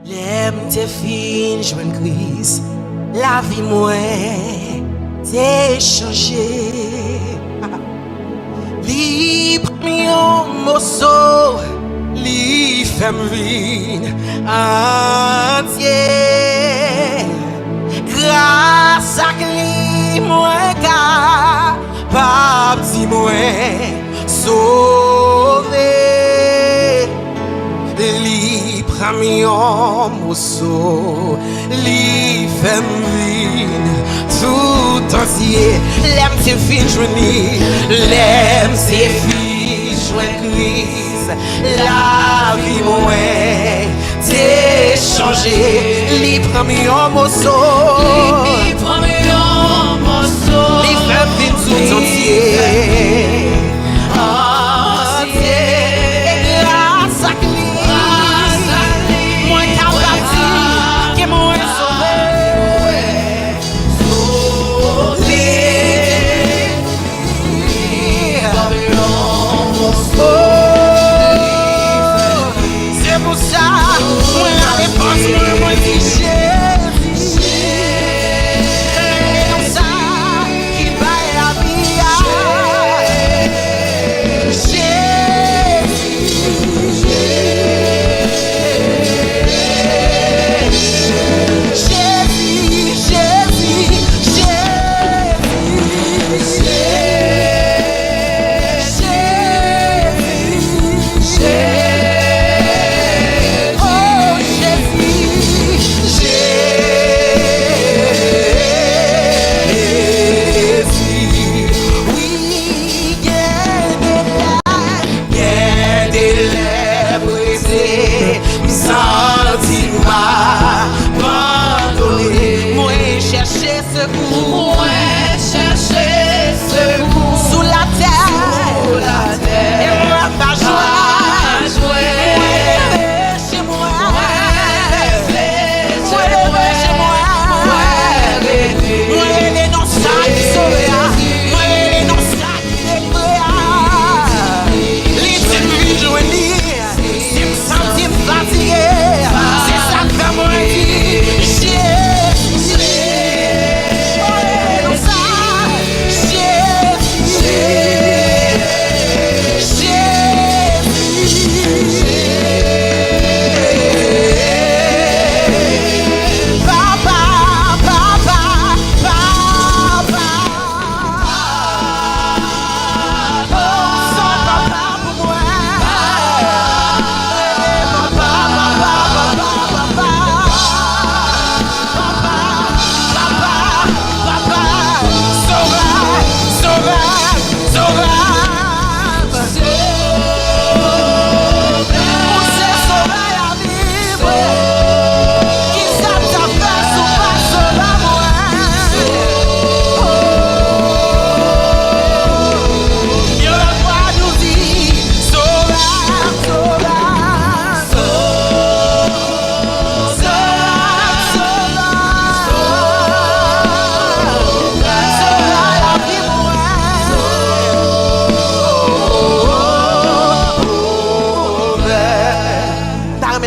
L'aime t'es fin, joint Christ. La vie moi t'es changé. Li prend morceau, li fait vivre entier. Grâce à lui moi capable de moi sauver. Li prend morceau, li fait vivre tout entier. L'aime c'est fin journée, l'aime c'est fin joint Christ. La vie moi t'es changé. Li prend un morceau, li prend un morceau, li fait vivre tout entier.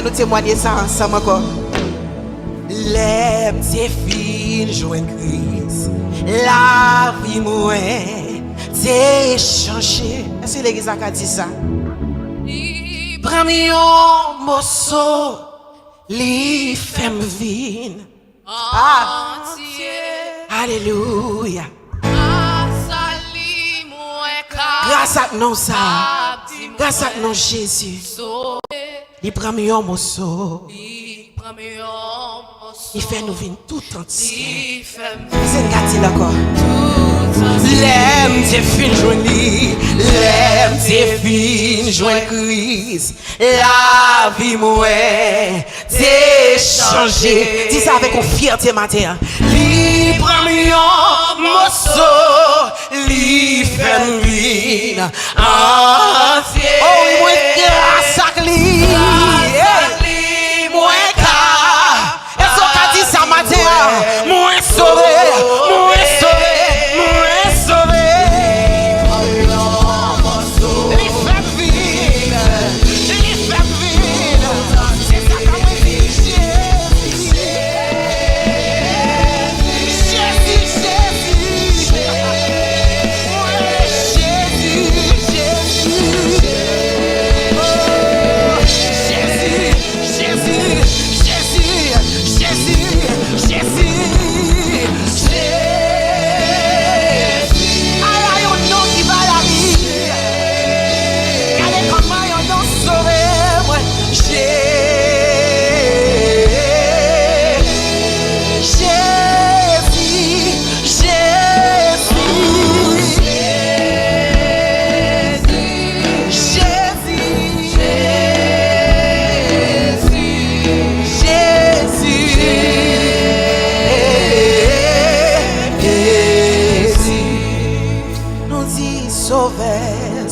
Nous témoigner ça ensemble encore. L'aime c'est fin joint Christ. La vie moi t'es changé. Est-ce que l'église a dit ça? Prends un morceau, li fait vivre alléluia. Grâce à nous ça, grâce à nous Jésus. Il prend un morceau. Il fait nous vivre tout entier. C'est gâté encore. L'aime c'est fin journée. L'aime c'est fin joint Christ. La vie moi t'es changé. Dis ça avec une fierté matin. Li prend un morceau. Li fait vivre entier. Oh oui, moi grâce à lui. Moi car. Est-ce qu'on a dit ça matin? Moi sauvé. Moi sauvé. Moi sauvé. Li fait vivre. Li fait vivre. C'est ça qu'on dit.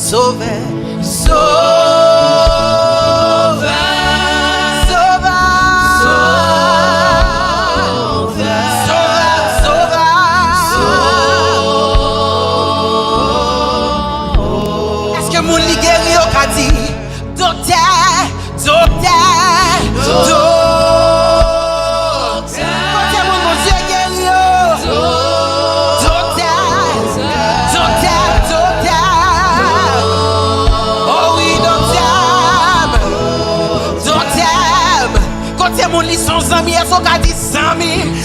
Sauveur. Est-ce que mon lit guéri au Kadi? Docteur. Côté mon Dieu guéri. Docteur. Oh oui, docteur. Côté mon lit sans amis, est-ce qu'on a dit 100 000?